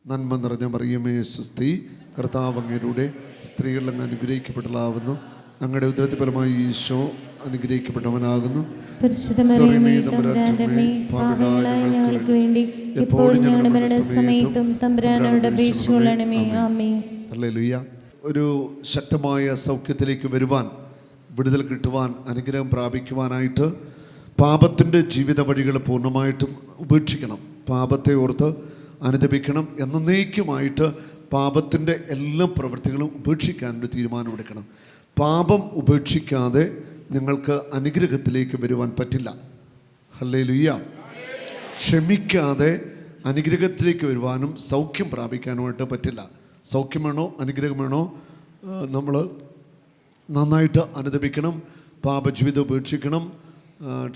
നന്മ നിറഞ്ഞ മറിയമേ സ്വസ്തി, കർത്താവ് അങ്ങയുടെ സ്ത്രീകൾ അങ്ങ് അനുഗ്രഹിക്കപ്പെട്ടതാവുന്നു. അങ്ങയുടെ ഉദരത്തിൽ ഫലമായി ഈശോ അനുഗ്രഹിക്കപ്പെട്ടവനാകുന്നു. ഒരു ശക്തമായ സൗഖ്യത്തിലേക്ക് വരുവാൻ, വിടുതൽ കിട്ടുവാൻ, അനുഗ്രഹം പ്രാപിക്കുവാനായിട്ട് പാപത്തിൻ്റെ ജീവിത വഴികൾ പൂർണ്ണമായിട്ടും ഉപേക്ഷിക്കണം. പാപത്തെ ഓർത്ത് അനുദപിക്കണം. എന്നേക്കുമായിട്ട് പാപത്തിൻ്റെ എല്ലാ പ്രവൃത്തികളും ഉപേക്ഷിക്കാനൊരു തീരുമാനമെടുക്കണം. പാപം ഉപേക്ഷിക്കാതെ നിങ്ങൾക്ക് അനുഗ്രഹത്തിലേക്ക് വരുവാൻ പറ്റില്ല. ഹല്ലേലൂയ. ക്ഷമിക്കാതെ അനുഗ്രഹത്തിലേക്ക് വരുവാനും സൗഖ്യം പ്രാപിക്കാനുമായിട്ട് പറ്റില്ല. സൗഖ്യം വേണോ അനുഗ്രഹം വേണോ, നമ്മൾ നന്നായിട്ട് അനുദപിക്കണം, പാപജീവിതം ഉപേക്ഷിക്കണം,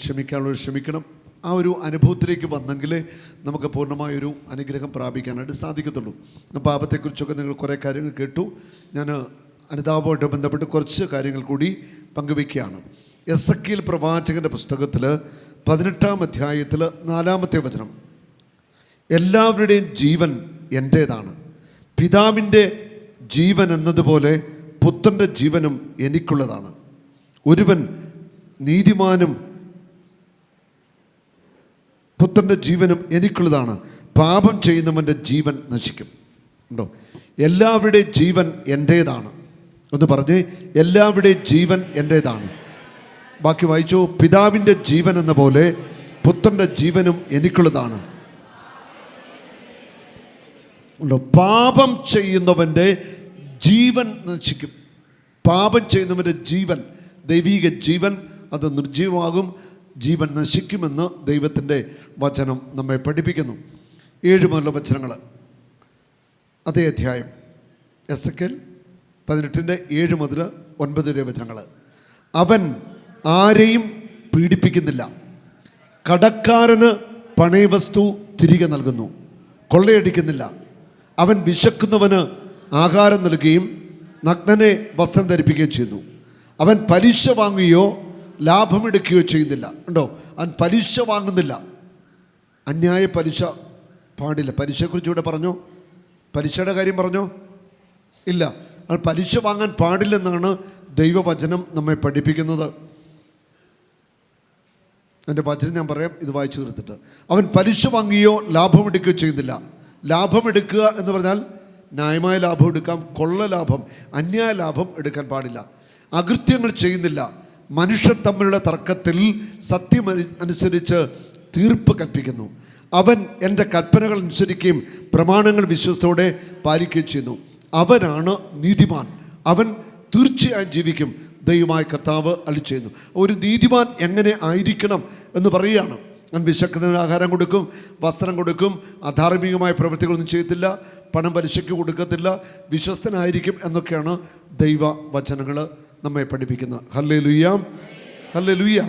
ക്ഷമിക്കാനുള്ളവർ ക്ഷമിക്കണം. ആ ഒരു അനുഭവത്തിലേക്ക് വന്നെങ്കിലേ നമുക്ക് പൂർണ്ണമായൊരു അനുഗ്രഹം പ്രാപിക്കാനായിട്ട് സാധിക്കത്തുള്ളൂ. പാപത്തെക്കുറിച്ചൊക്കെ നിങ്ങൾ കുറേ കാര്യങ്ങൾ കേട്ടു. ഞാൻ അനുതാപമായിട്ട് ബന്ധപ്പെട്ട് കുറച്ച് കാര്യങ്ങൾ കൂടി പങ്കുവയ്ക്കുകയാണ്. എസെക്കിയേൽ പ്രവാചകൻ്റെ പുസ്തകത്തിൽ 18-ാം അധ്യായത്തിൽ 4-ാമത്തെ വചനം, എല്ലാവരുടെയും ജീവൻ എൻ്റേതാണ്, പിതാവിൻ്റെ ജീവൻ എന്നതുപോലെ പുത്രൻ്റെ ജീവനും എനിക്കുള്ളതാണ്. ഒരുവൻ നീതിമാനും പുത്രൻ്റെ ജീവനും എനിക്കുള്ളതാണ്. പാപം ചെയ്യുന്നവൻ്റെ ജീവൻ നശിക്കും. ഉണ്ടോ? എല്ലാവരുടെയും ജീവൻ എൻ്റേതാണ്. ഒന്ന് പറഞ്ഞേ, എല്ലാവരുടെയും ജീവൻ എൻ്റേതാണ്. ബാക്കി വായിച്ചോ. പിതാവിൻ്റെ ജീവൻ എന്ന പോലെ പുത്രൻ്റെ ജീവനും എനിക്കുള്ളതാണ്. ഉണ്ടോ? പാപം ചെയ്യുന്നവൻ്റെ ജീവൻ നശിക്കും. പാപം ചെയ്യുന്നവൻ്റെ ജീവൻ, ദൈവിക ജീവൻ, അത് നിർജീവമാകും, ജീവൻ നശിക്കുമെന്ന് ദൈവത്തിൻ്റെ വചനം നമ്മെ പഠിപ്പിക്കുന്നു. 7 മുതലുള്ള വചനങ്ങൾ, അതേ അധ്യായം, എസെക്കിയേൽ 18-7 മുതൽ 9 വരെ വചനങ്ങൾ. അവൻ ആരെയും പീഡിപ്പിക്കുന്നില്ല, കടക്കാരന് പണയവസ്തു തിരികെ നൽകുന്നു, കൊള്ളയടിക്കുന്നില്ല. അവൻ വിശക്കുന്നവന് ആഹാരം നൽകുകയും നഗ്നനെ വസ്ത്രം ധരിപ്പിക്കുകയും ചെയ്യുന്നു. അവൻ പലിശ വാങ്ങുകയോ ലാഭമെടുക്കുകയോ ചെയ്യുന്നില്ല. ഉണ്ടോ? അവൻ പലിശ വാങ്ങുന്നില്ല. അന്യായ പലിശ പാടില്ല. പലിശയെക്കുറിച്ച് ഇവിടെ പറഞ്ഞോ? പലിശയുടെ കാര്യം പറഞ്ഞോ? ഇല്ല. അവൻ പലിശ വാങ്ങാൻ പാടില്ലെന്നാണ് ദൈവവചനം നമ്മെ പഠിപ്പിക്കുന്നത്. എൻ്റെ വചനം ഞാൻ പറയാം, ഇത് വായിച്ചു തീർത്തിട്ട്. അവൻ പലിശ വാങ്ങുകയോ ലാഭമെടുക്കുകയോ ചെയ്യുന്നില്ല. ലാഭമെടുക്കുക എന്ന് പറഞ്ഞാൽ ന്യായമായ ലാഭം എടുക്കാം, കൊള്ള ലാഭം, അന്യായ ലാഭം എടുക്കാൻ പാടില്ല. അകൃത്യങ്ങൾ ചെയ്യുന്നില്ല. മനുഷ്യർ തമ്മിലുള്ള തർക്കത്തിൽ സത്യം അനുസരിച്ച് തീർപ്പ് കൽപ്പിക്കുന്നു. അവൻ എൻ്റെ കൽപ്പനകൾ അനുസരിക്കുകയും പ്രമാണങ്ങൾ വിശ്വസത്തോടെ പാലിക്കുകയും ചെയ്യുന്നു. അവനാണ് നീതിമാൻ, അവൻ തീർച്ചയായും ജീവിക്കും. ദൈവമായ കർത്താവ് അരുളിച്ചെയ്യുന്നു. ഒരു നീതിമാൻ എങ്ങനെ ആയിരിക്കണം എന്ന് പറയുകയാണ്. അവൻ വിശക്കുന്നതിന് ആഹാരം കൊടുക്കും, വസ്ത്രം കൊടുക്കും, അധാർമികമായ പ്രവൃത്തികളൊന്നും ചെയ്യത്തില്ല, പണം പലിശയ്ക്ക് കൊടുക്കത്തില്ല, വിശ്വസ്തനായിരിക്കും എന്നൊക്കെയാണ് ദൈവ വചനങ്ങൾ നമ്മെ പഠിപ്പിക്കുന്നത്. Hallelujah, hallelujah.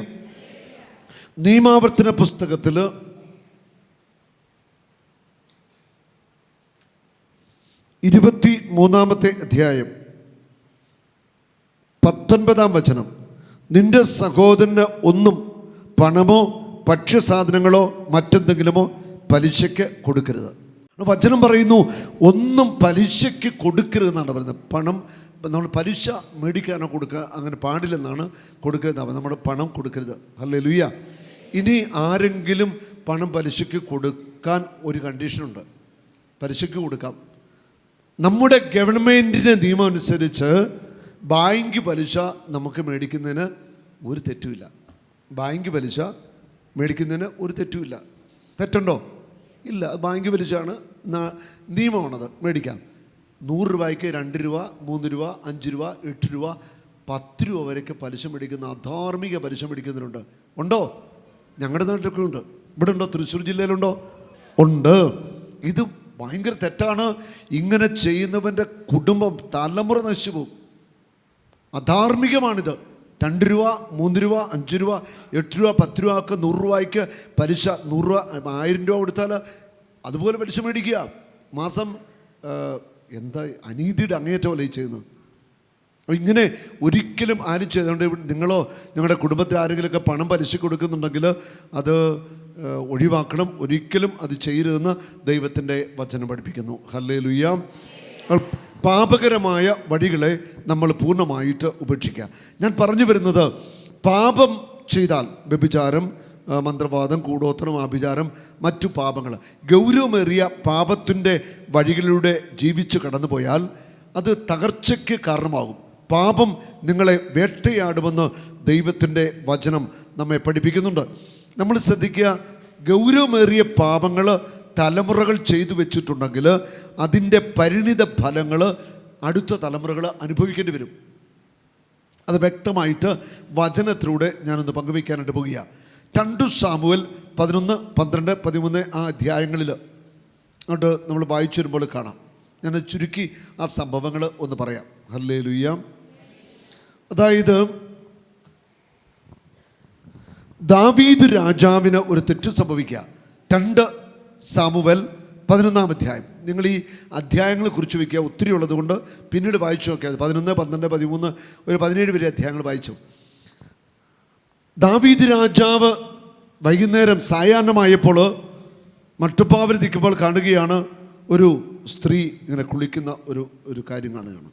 നിയമാവർത്തന പുസ്തകത്തിൽ 23-ാമത്തെ അധ്യായം 19-ാം വചനം, നിന്റെ സഹോദരന് ഒന്നും പണമോ ഭക്ഷ്യസാധനങ്ങളോ മറ്റെന്തെങ്കിലുമോ പലിശയ്ക്ക് കൊടുക്കരുത്. വചനം പറയുന്നു ഒന്നും പലിശയ്ക്ക് കൊടുക്കരുതെന്നാണ് പറയുന്നത്. പണം നമ്മൾ പലിശ മേടിക്കാനോ കൊടുക്കുക അങ്ങനെ പാടില്ലെന്നാണ്. കൊടുക്കരുത്, നമ്മുടെ പണം കൊടുക്കരുത്. ഹല്ലേലൂയ. ഇനി ആരെങ്കിലും പണം പലിശയ്ക്ക് കൊടുക്കാൻ ഒരു കണ്ടീഷനുണ്ട്. പലിശയ്ക്ക് കൊടുക്കാം. നമ്മുടെ ഗവൺമെൻറ്റിൻ്റെ നിയമം അനുസരിച്ച് ബാങ്ക് പലിശ നമുക്ക് മേടിക്കുന്നതിന് ഒരു തെറ്റുമില്ല. ബാങ്ക് പലിശ മേടിക്കുന്നതിന് ഒരു തെറ്റുമില്ല. തെറ്റുണ്ടോ? ഇല്ല. ബാങ്ക് പലിശയാണ്, നിയമമാണത്, മേടിക്കാം. 100 രൂപയ്ക്ക് 2 രൂപ, 3 രൂപ, 5 രൂപ, 8 രൂപ, 10 രൂപ വരെയൊക്കെ പലിശ മേടിക്കുന്ന അധാർമിക പലിശ മേടിക്കുന്നവരുണ്ട്. ഉണ്ടോ? ഞങ്ങളുടെ നാട്ടിലൊക്കെ ഉണ്ട്. ഇവിടെ ഉണ്ടോ? തൃശ്ശൂർ ജില്ലയിലുണ്ടോ? ഉണ്ട്. ഇത് ഭയങ്കര തെറ്റാണ്. ഇങ്ങനെ ചെയ്യുന്നവൻ്റെ കുടുംബം തലമുറ നശിച്ചു പോകും. അധാർമികമാണിത്. 2 രൂപ, 3 രൂപ, 5 രൂപ, 8 രൂപ, 10 രൂപക്ക് 100 രൂപയ്ക്ക് പലിശ, 100 രൂപ, 1000 രൂപ കൊടുത്താൽ അതുപോലെ പലിശ മേടിക്കുക. മാസം എന്താ അനീതിയുടെ അങ്ങേറ്റമല്ലേ ചെയ്യുന്നത്? ഇങ്ങനെ ഒരിക്കലും ആരും ചെയ്തുകൊണ്ട് നിങ്ങളോ നിങ്ങളുടെ കുടുംബത്തിൽ ആരെങ്കിലുമൊക്കെ പണം പലിശ കൊടുക്കുന്നുണ്ടെങ്കിൽ അത് ഒഴിവാക്കണം. ഒരിക്കലും അത് ചെയ്യരുതെന്ന് ദൈവത്തിൻ്റെ വചനം പഠിപ്പിക്കുന്നു. ഹല്ലേലൂയ. പാപകരമായ വഴികളെ നമ്മൾ പൂർണ്ണമായിട്ട് ഉപേക്ഷിക്കുക. ഞാൻ പറഞ്ഞു വരുന്നത്, പാപം ചെയ്താൽ വ്യഭിചാരം, മന്ത്രവാദം, കൂടോത്രം, ആഭിചാരം, മറ്റു പാപങ്ങൾ, ഗൗരവമേറിയ പാപത്തിൻ്റെ വഴികളിലൂടെ ജീവിച്ച് കടന്നു പോയാൽ അത് തകർച്ചയ്ക്ക് കാരണമാകും. പാപം നിങ്ങളെ വേട്ടയാടുമെന്ന് ദൈവത്തിൻ്റെ വചനം നമ്മെ പഠിപ്പിക്കുന്നുണ്ട്. നമ്മൾ ശ്രദ്ധിക്കുക, ഗൗരവമേറിയ പാപങ്ങൾ തലമുറകൾ ചെയ്തു വെച്ചിട്ടുണ്ടെങ്കിൽ അതിൻ്റെ പരിണിത ഫലങ്ങൾ അടുത്ത തലമുറകൾ അനുഭവിക്കേണ്ടി വരും. അത് വ്യക്തമായിട്ട് വചനത്തിലൂടെ ഞാനൊന്ന് പങ്കുവയ്ക്കാനായിട്ട് പോകുക. 2 സാമുവേൽ 11, 12, 13 ആ അധ്യായങ്ങളിൽ അങ്ങോട്ട് നമ്മൾ വായിച്ചു വരുമ്പോൾ കാണാം. ഞാൻ ചുരുക്കി ആ സംഭവങ്ങൾ ഒന്ന് പറയാം. ഹല്ലേലൂയ. അതായത് ദാവീദ് രാജാവിന് ഒരു തെറ്റ് സംഭവിക്കുക. 2 സാമുവേൽ 11 അധ്യായം. നിങ്ങൾ ഈ അധ്യായങ്ങളെ കുറിച്ച് വയ്ക്കുക, ഒത്തിരി ഉള്ളത് കൊണ്ട് പിന്നീട് വായിച്ചു നോക്കിയാൽ 11, 12, 13, ഒരു 17 വരെ അധ്യായങ്ങൾ വായിച്ചു. ദാവീദ് രാജാവ് വൈകുന്നേരം സായാഹ്നമായപ്പോൾ മട്ടുപ്പാവിൽ നിൽക്കുമ്പോൾ കാണുകയാണ് ഒരു സ്ത്രീ ഇങ്ങനെ കുളിക്കുന്ന ഒരു കാര്യം കാണുകയാണ്.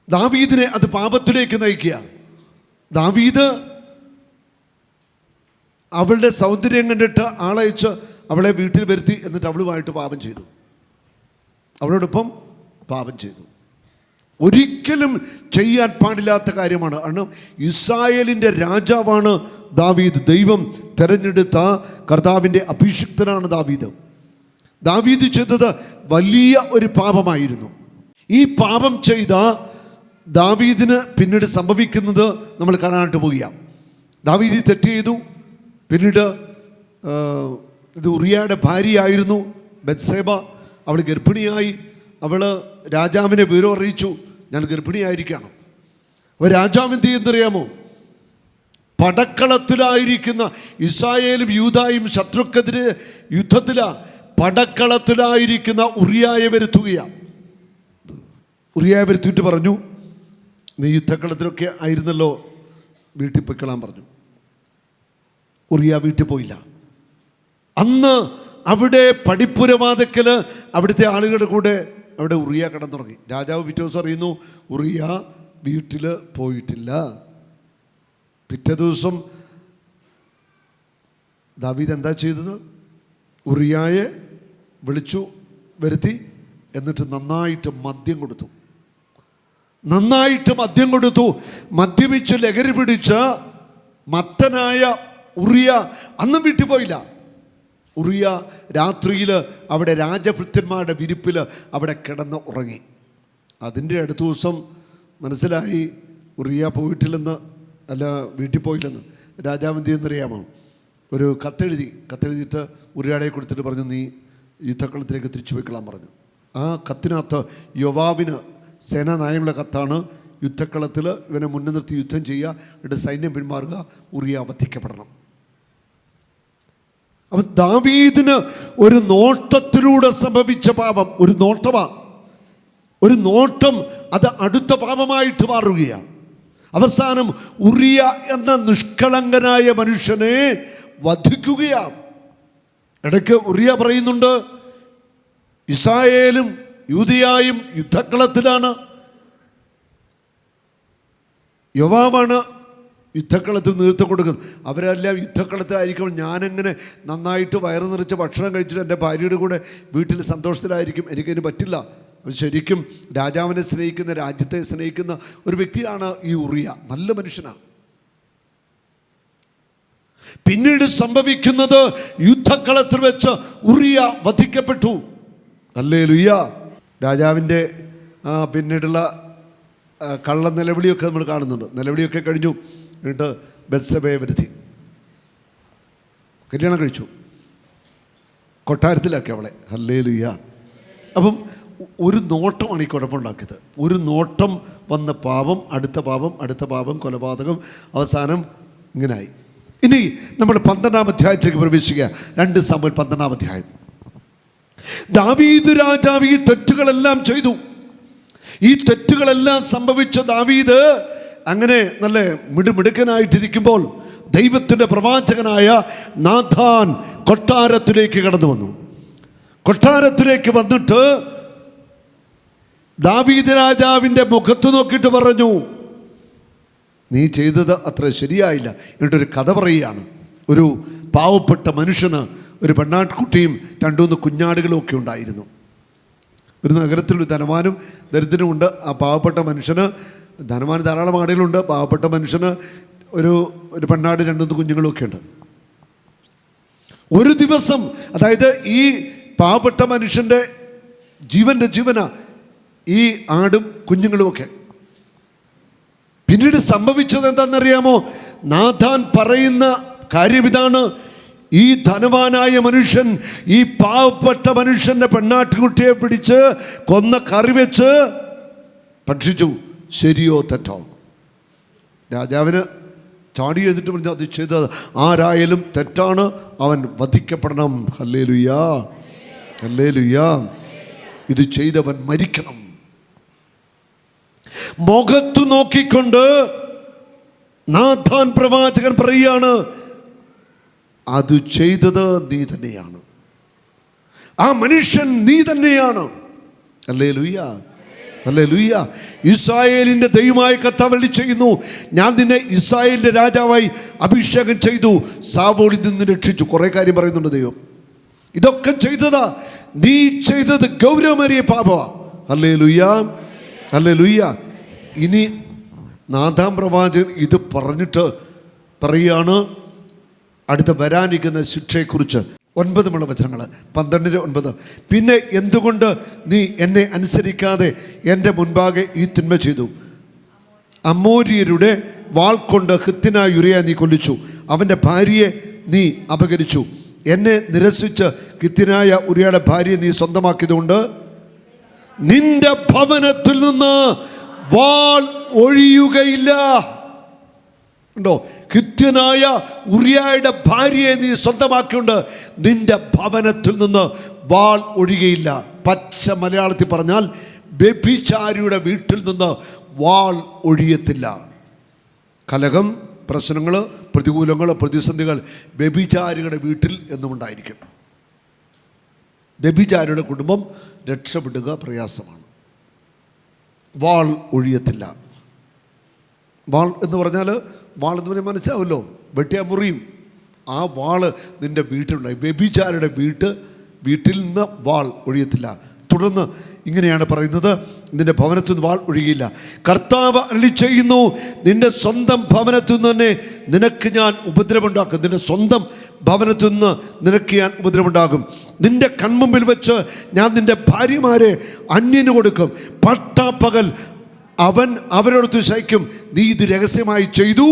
ദാവീദിനെ അത് പാപത്തിലേക്ക് നയിക്കുക. ദാവീദ് അവളുടെ സൗന്ദര്യം കണ്ടിട്ട് ആളയച്ച് അവളെ വീട്ടിൽ വരുത്തി, എന്നിട്ട് അവളുമായിട്ട് പാപം ചെയ്തു, അവളോടൊപ്പം പാപം ചെയ്തു. ഒരിക്കലും ചെയ്യാൻ പാടില്ലാത്ത കാര്യമാണ്. കാരണം ഇസ്രായേലിൻ്റെ രാജാവാണ് ദാവീദ്. ദൈവം തെരഞ്ഞെടുത്ത കർത്താവിൻ്റെ അഭിഷിക്തനാണ് ദാവീദ്. ദാവീദ് ചെയ്തത് വലിയ ഒരു പാപമായിരുന്നു. ഈ പാപം ചെയ്ത ദാവീദിന് പിന്നീട് സംഭവിക്കുന്നത് നമ്മൾ കാണാനായിട്ട് പോവുകയാണ്. ദാവീദ് തെറ്റ് ചെയ്തു. പിന്നീട് ഇത് ഉറിയയുടെ ഭാര്യയായിരുന്നു ബത്സേബ. അവൾ ഗർഭിണിയായി. അവൾ രാജാവിനെ വിവരം അറിയിച്ചു, ഞാൻ ഗർഭിണിയായിരിക്കണം. അപ്പോൾ രാജാവ് എന്ത് ചെയ്യുന്നറിയാമോ? പടക്കളത്തിലായിരിക്കുന്ന ഇസ്രായേലും യൂദായും ശത്രുക്കെതിരെ യുദ്ധത്തിലാണ്. പടക്കളത്തിലായിരിക്കുന്ന ഉറിയായെ വരുത്തുകയാണ്. ഉറിയായെ വരുത്തിയിട്ട് പറഞ്ഞു, നീ യുദ്ധക്കളത്തിലൊക്കെ ആയിരുന്നല്ലോ, വീട്ടിൽ പൊയ്ക്കളാൻ പറഞ്ഞു. ഉറിയ വീട്ടിൽ പോയില്ല. അന്ന് അവിടെ പടിപ്പുരവാതക്കൽ അവിടുത്തെ ആളുകളുടെ കൂടെ അവിടെ ഉറിയ കിടന്നുറങ്ങി. രാജാവ് പിറ്റേ ദിവസം അറിയുന്നു ഉറിയ വീട്ടിൽ പോയിട്ടില്ല. പിറ്റേ ദിവസം ദാവീദ് എന്താ ചെയ്തത്? ഉറിയായെ വിളിച്ചു വരുത്തി, എന്നിട്ട് നന്നായിട്ട് മദ്യം കൊടുത്തു. മദ്യപിച്ച് ലഹരി പിടിച്ച മത്തനായ ഉറിയ അന്നും വീട്ടിൽ പോയില്ല. ഉറിയ രാത്രിയിൽ അവിടെ രാജഭൃത്യന്മാരുടെ വിരിപ്പിൽ അവിടെ കിടന്ന് ഉറങ്ങി. അതിൻ്റെ അടുത്ത ദിവസം മനസ്സിലായി ഉറിയ പോയിട്ടില്ലെന്ന്, അല്ല വീട്ടിൽ പോയില്ലെന്ന്. രാജാവ് എന്ത് ചെയ്യുന്നറിയാമോ? ഒരു കത്തെഴുതിയിട്ട് ഉറിയാടെ കൊടുത്തിട്ട് പറഞ്ഞു, നീ യുദ്ധക്കളത്തിലേക്ക് തിരിച്ചു പോയിക്കൊള്ളാൻ പറഞ്ഞു. ആ കത്തിനകത്ത് യോവാബിന് സേനാനായകനുള്ള കത്താണ്. യുദ്ധക്കളത്തിൽ ഇവനെ മുന്നിൽ നിർത്തി യുദ്ധം ചെയ്യുക, എന്നിട്ട് സൈന്യം പിന്മാറുക, ഉറിയ വധിക്കപ്പെടണം. അപ്പം ദാവീദിന് ഒരു നോട്ടത്തിലൂടെ സംഭവിച്ച പാപം, ഒരു നോട്ടം അത് അടുത്ത പാപമായിട്ട് മാറുകയാണ്. അവസാനം ഉറിയ എന്ന നിഷ്കളങ്കനായ മനുഷ്യനെ വധിക്കുകയാണ്. ഇടയ്ക്ക് ഉറിയ പറയുന്നുണ്ട്, ഇസ്രായേലും യൂദയായും യുദ്ധക്കളത്തിലാണ്. യോവാബാണ് യുദ്ധക്കളത്തിൽ നേതൃത്വം കൊടുക്കുന്നത്. അവരെല്ലാം യുദ്ധക്കളത്തിലായിരിക്കും. ഞാനെങ്ങനെ നന്നായിട്ട് വയറ് നിറച്ച് ഭക്ഷണം കഴിച്ചിട്ട് എൻ്റെ ഭാര്യയുടെ കൂടെ വീട്ടിൽ സന്തോഷത്തിലായിരിക്കും? എനിക്കതിന് പറ്റില്ല. ശരിക്കും രാജാവിനെ സ്നേഹിക്കുന്ന, രാജ്യത്തെ സ്നേഹിക്കുന്ന ഒരു വ്യക്തിയാണ് ഈ ഉറിയ. നല്ല മനുഷ്യനാണ്. പിന്നീട് സംഭവിക്കുന്നത്, യുദ്ധക്കളത്തിൽ വെച്ച് ഉറിയ വധിക്കപ്പെട്ടു. ഹല്ലേലൂയ. രാജാവിൻ്റെ പിന്നീടുള്ള കള്ള നിലവിളിയൊക്കെ നമ്മൾ കാണുന്നുണ്ട്. നിലവിളിയൊക്കെ കഴിഞ്ഞു. എന്നിട്ട് ബത്സബയെ വരുത്തി കല്യാണം കഴിച്ചു, കൊട്ടാരത്തിലാക്കി അവളെ. ഹല്ലേലൂയ. അപ്പം ഒരു നോട്ടമാണ് ഈ കുഴപ്പമുണ്ടാക്കിയത്. ഒരു നോട്ടം വന്ന പാപം, അടുത്ത പാപം, കൊലപാതകം, അവസാനം ഇങ്ങനായി. ഇനി നമ്മൾ 12-ാം അധ്യായത്തിലേക്ക് പ്രവേശിക്കുക. 2 സാമുവേൽ 12-ാം അധ്യായം. ദാവീദ് രാജാവ് ഈ തെറ്റുകളെല്ലാം ചെയ്തു. ഈ തെറ്റുകളെല്ലാം സംഭവിച്ച ദാവീദ് അങ്ങനെ നല്ല മിടുമിടുക്കനായിട്ടിരിക്കുമ്പോൾ ദൈവത്തിൻ്റെ പ്രവാചകനായ നാഥാൻ കൊട്ടാരത്തിലേക്ക് കടന്നു വന്നു. കൊട്ടാരത്തിലേക്ക് വന്നിട്ട് ദാവീദ് രാജാവിൻ്റെ മുഖത്ത് നോക്കിയിട്ട് പറഞ്ഞു, നീ ചെയ്തത് അത്ര ശരിയായില്ല. എന്നിട്ടൊരു കഥ പറയുകയാണ്. ഒരു പാവപ്പെട്ട മനുഷ്യന് ഒരു പെണ്ണാട്ടുകുട്ടിയും 2-3 കുഞ്ഞാടുകളും ഒക്കെ ഉണ്ടായിരുന്നു. ഒരു നഗരത്തിൽ ഒരു ധനവാനും ദരിദ്രനുമുണ്ട്. ആ പാവപ്പെട്ട മനുഷ്യന്, ധനവാന് ധാരാളം ആടുകളുണ്ട്, പാവപ്പെട്ട മനുഷ്യന് ഒരു പെണ്ണാട് 2-3 കുഞ്ഞുങ്ങളും ഒക്കെ ഉണ്ട്. ഒരു ദിവസം, അതായത് ഈ പാവപ്പെട്ട മനുഷ്യൻ്റെ ജീവൻ്റെ ജീവന ഈ ആടും കുഞ്ഞുങ്ങളുമൊക്കെ. പിന്നീട് സംഭവിച്ചത് എന്താണെന്നറിയാമോ? നാഥാൻ പറയുന്ന കാര്യം ഇതാണ്: ഈ ധനവാനായ മനുഷ്യൻ ഈ പാവപ്പെട്ട മനുഷ്യൻ്റെ പെണ്ണാട്ടുകുട്ടിയെ പിടിച്ച് കൊന്ന കറി വെച്ച് ഭക്ഷിച്ചു. ശരിയോ തെറ്റോ? രാജാവിന് ചാടി എഴുതിട്ട് പറഞ്ഞു, അത് ചെയ്തത് ആരായാലും തെറ്റാണ്, അവൻ വധിക്കപ്പെടണം. ഹല്ലേലൂയാ, ഹല്ലേലൂയാ. ഇത് ചെയ്തവൻ മരിക്കണം. മുഖത്തു നോക്കിക്കൊണ്ട് നാഥാൻ പ്രവാചകൻ പറയുകയാണ്, അത് ചെയ്തത് നീ തന്നെയാണ്, ആ മനുഷ്യൻ നീ തന്നെയാണ്. ഹല്ലേലൂയാ, ഹല്ലേലൂയാ. ഇസ്രായേലിൻ്റെ ദൈവമായ കർത്താവ് ചെയ്യുന്നു, ഞാൻ നിന്നെ ഇസ്രായേലിൻ്റെ രാജാവായി അഭിഷേകം ചെയ്തു, സാവോളിൽ നിന്ന് രക്ഷിച്ചു. കുറേ കാര്യം പറയുന്നുണ്ട് ദൈവം. ഇതൊക്കെ ചെയ്തതാ, നീ ചെയ്തത് ഗൗരവമേറിയ പാപമാണ്. ഹല്ലേലൂയാ, ഹല്ലേലൂയാ. ഇനി നാഥാൻ പ്രവാചകൻ ഇത് പറഞ്ഞിട്ട് പറയാണ് അടുത്ത വരാനിരിക്കുന്ന ശിക്ഷയെക്കുറിച്ച്. 9 വചനങ്ങൾ, 12:9. പിന്നെ എന്തുകൊണ്ട് നീ എന്നെ അനുസരിക്കാതെ എൻ്റെ മുൻപാകെ ഈ തിന്മ ചെയ്തു? അമോര്യരുടെ വാൾ കൊണ്ട് ഹിത്യനായ ഉറിയ നീ കൊല്ലിച്ചു, അവൻ്റെ ഭാര്യയെ നീ അപഹരിച്ചു. എന്നെ നിരസിച്ച് ഹിത്യനായ ഉറിയയുടെ ഭാര്യയെ നീ സ്വന്തമാക്കിയതുകൊണ്ട് നിന്റെ ഭവനത്തിൽ നിന്ന് വാൾ ഒഴിയുകയില്ല. ഉണ്ടോ? ഹിത്യനായ ഉറിയയുടെ ഭാര്യയെ നീ സ്വന്തമാക്കിയുണ്ട്, നിന്റെ ഭവനത്തിൽ നിന്ന് വാൾ ഒഴിയുകയില്ല. പച്ച മലയാളത്തിൽ പറഞ്ഞാൽ വ്യഭിചാരിയുടെ വീട്ടിൽ നിന്ന് വാൾ ഒഴിയത്തില്ല. കലഹം, പ്രശ്നങ്ങൾ, പ്രതികൂലങ്ങൾ, പ്രതിസന്ധികൾ വ്യഭിചാരികളുടെ വീട്ടിൽ എന്നും ഉണ്ടായിരിക്കും. വ്യഭിചാരിയുടെ കുടുംബം രക്ഷപ്പെടുക പ്രയാസമാണ്. വാൾ ഒഴിയത്തില്ല. വാൾ എന്ന് പറഞ്ഞാൽ, വാൾ എന്ന് പറഞ്ഞാൽ മനസ്സിലാവുമല്ലോ, വെട്ടിയാ മുറിയും. ആ വാള് നിൻ്റെ വീട്ടിലുണ്ടായി. വ്യഭിചാരിയുടെ വീട്ടിൽ നിന്ന് വാൾ ഒഴിയത്തില്ല. തുടർന്ന് ഇങ്ങനെയാണ് പറയുന്നത്, നിന്റെ ഭവനത്തിൽ നിന്ന് വാൾ ഒഴിയില്ല. കർത്താവ് അരുളിച്ചെയ്യുന്നു, നിന്റെ സ്വന്തം ഭവനത്തിൽ നിന്ന് തന്നെ നിനക്ക് ഞാൻ ഉപദ്രവമുണ്ടാക്കും. നിന്റെ സ്വന്തം ഭവനത്തിൽ നിന്ന് നിനക്ക് ഞാൻ ഉപദ്രവമുണ്ടാകും. നിന്റെ കൺമുമ്പിൽ വെച്ച് ഞാൻ നിന്റെ ഭാര്യമാരെ അന്യന് കൊടുക്കും. പട്ടാപ്പകൽ അവൻ അവരോടൊത്ത് ശയിക്കും. നീ ഇത് രഹസ്യമായി ചെയ്തു,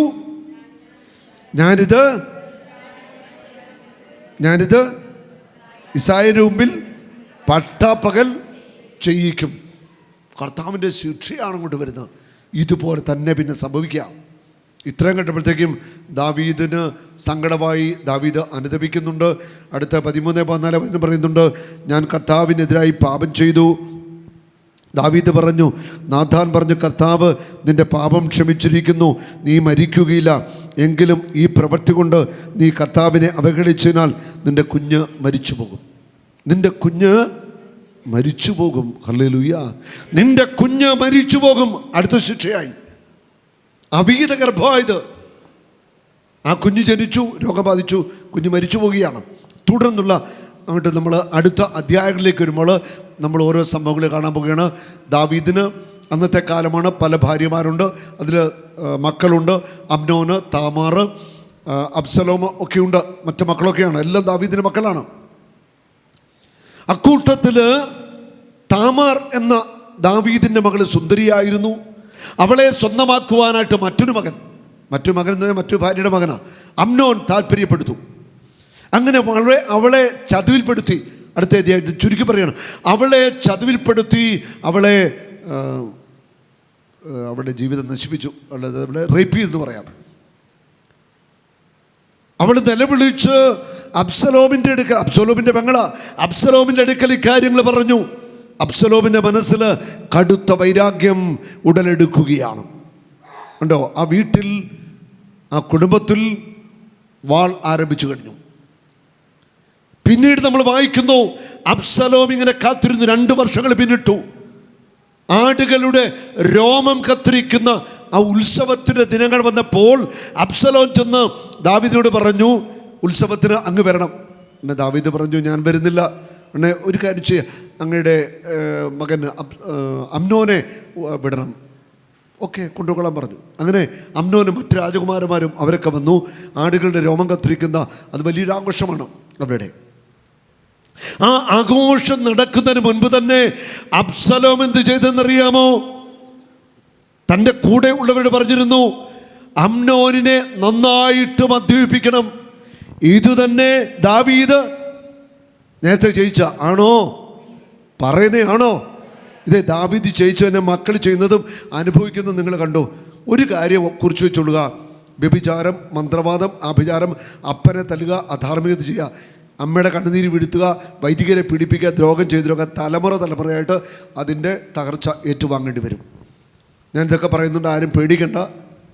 ഞാനിത് ഇസ്രായേലിന്റെ മുമ്പിൽ പട്ടാപ്പകൽ ചെയ്യിക്കും. കർത്താവിൻ്റെ ശിക്ഷയാണ് അങ്ങോട്ട് വരുന്നത്. ഇതുപോലെ തന്നെ പിന്നെ സംഭവിക്കാം. ഇത്രയും കണ്ടപ്പോഴത്തേക്കും ദാവീദിന് സങ്കടമായി. ദാവീദ് അനുതപിക്കുന്നുണ്ട്. അടുത്ത 13-14 പറയുന്നുണ്ട്, ഞാൻ കർത്താവിനെതിരായി പാപം ചെയ്തു. ദാവീദ് പറഞ്ഞു, നാഥാൻ പറഞ്ഞു, കർത്താവ് നിന്റെ പാപം ക്ഷമിച്ചിരിക്കുന്നു, നീ മരിക്കുകയില്ല. എങ്കിലും ഈ പ്രവൃത്തി കൊണ്ട് നീ കർത്താവിനെ അവഗണിച്ചതിനാൽ നിന്റെ കുഞ്ഞ് മരിച്ചു പോകും. നിന്റെ കുഞ്ഞ് മരിച്ചു പോകും. ഹല്ലേലൂയ. നിന്റെ കുഞ്ഞ് മരിച്ചു പോകും. അടുത്ത ശിക്ഷയായി അവിഹിത ഗർഭമായത്. ആ കുഞ്ഞ് ജനിച്ചു, രോഗം ബാധിച്ചു, കുഞ്ഞ് മരിച്ചു പോവുകയാണ്. തുടർന്നുള്ള അങ്ങോട്ട് നമ്മൾ അടുത്ത അധ്യായങ്ങളിലേക്ക് വരുമ്പോൾ നമ്മൾ ഓരോ സംഭവങ്ങൾ കാണാൻ പോവുകയാണ്. ദാവീദിന് അന്നത്തെ കാലമാണ്, പല ഭാര്യമാരുണ്ട്, അതിൽ മക്കളുണ്ട്. അമ്നോന്, താമാർ, അബ്സലോം ഒക്കെയുണ്ട്, മറ്റു മക്കളൊക്കെയാണ്. എല്ലാം ദാവീദിൻ്റെ മക്കളാണ്. അക്കൂട്ടത്തിൽ താമാർ എന്ന ദാവീദിൻ്റെ മകൾ സുന്ദരിയായിരുന്നു. അവളെ സ്വന്തമാക്കുവാനായിട്ട് മറ്റൊരു മകൻ എന്ന് പറഞ്ഞാൽ മറ്റു ഭാര്യയുടെ മകനാണ്, അമ്നോൻ താല്പര്യപ്പെടുത്തു. അങ്ങനെ അവളെ ചതിവിൽപ്പെടുത്തി. അടുത്ത അധ്യായത്തിൽ ചുരുക്കി പറയണം, അവളെ ചതിവിൽപ്പെടുത്തി, അവളുടെ ജീവിതം നശിപ്പിച്ചു, അവളെ റേപ്പ് ചെയ്തെന്ന് പറയാം. അവൾ നിലവിളിച്ച് അബ്സലോമിൻ്റെ പെങ്ങളാ, അബ്സലോമിൻ്റെ അടുക്കൽ ഇക്കാര്യങ്ങൾ പറഞ്ഞു. അബ്സലോമിൻ്റെ മനസ്സിൽ കടുത്ത വൈരാഗ്യം ഉടലെടുക്കുകയാണ്. ഉണ്ടോ? ആ വീട്ടിൽ, ആ കുടുംബത്തിൽ വാൾ ആരംഭിച്ചു കഴിഞ്ഞു. പിന്നീട് നമ്മൾ വായിക്കുന്നു, അബ്സലോം ഇങ്ങനെ കാത്തിരുന്നു. 2 വർഷങ്ങൾ പിന്നിട്ടു. ആടുകളുടെ രോമം കത്തിരിക്കുന്ന ആ ഉത്സവത്തിൻ്റെ ദിനങ്ങൾ വന്നപ്പോൾ അബ്സലോം ചെന്ന് ദാവീദിനോട് പറഞ്ഞു, ഉത്സവത്തിന് അങ്ങ് വരണം. പിന്നെ ദാവീദ് പറഞ്ഞു, ഞാൻ വരുന്നില്ല. പിന്നെ ഒരു കാര്യം ചെയ്യുക, അങ്ങയുടെ മകൻ അമ്നോനെ വിടണം. ഓക്കെ, കൊണ്ടുകൊള്ളാൻ പറഞ്ഞു. അങ്ങനെ അമ്നോനും മറ്റ് രാജകുമാരന്മാരും അവരൊക്കെ വന്നു. ആടുകളുടെ രോമം കത്തിരിക്കുന്ന അത് വലിയൊരു ആഘോഷമാണ് അവരുടെ. ആ ആഘോഷം നടക്കുന്നതിന് മുൻപ് തന്നെ അബ്സലോം എന്ത് ചെയ്തെന്നറിയാമോ? തൻ്റെ കൂടെ ഉള്ളവരോട് പറഞ്ഞിരുന്നു, അമ്നോനിനെ നന്നായിട്ട് മദ്യപിപ്പിക്കണം. ഇതുതന്നെ ദാവീദ് നേരത്തെ ജയിച്ച ആണോ? പറയുന്നേ ആണോ? ഇതേ ദാവീദ് ജയിച്ചു തന്നെ മക്കൾ ചെയ്യുന്നതും അനുഭവിക്കുന്നതും നിങ്ങൾ കണ്ടോ? ഒരു കാര്യം കുറിച്ച് വെച്ചോളുക, വ്യഭിചാരം, മന്ത്രവാദം, ആഭിചാരം, അപ്പനെ തല്ലുക, അധാർമികത ചെയ്യുക, അമ്മയുടെ കണ്ണുനീര് വീഴ്ത്തുക, വൈദികരെ പീഡിപ്പിക്കുക, ദ്രോഹം ചെയ്തിടുക, തലമുറയായിട്ട് അതിൻ്റെ തകർച്ച ഏറ്റുവാങ്ങേണ്ടി വരും. ഞാൻ ഇതൊക്കെ പറയുന്നുണ്ട്, ആരും പേടിക്കണ്ട,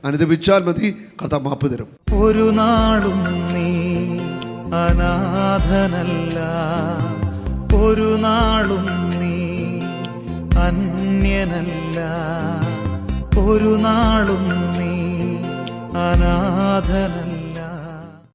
അനുദപിച്ചാൽ മതി, കർത്താവ് മാപ്പ് തരും. ഒരു നാളും നീ അനാഥനല്ല, ഒരു നാളും നീ അന്യനല്ല, ഒരു നാളും നീ അനാഥനല്ല.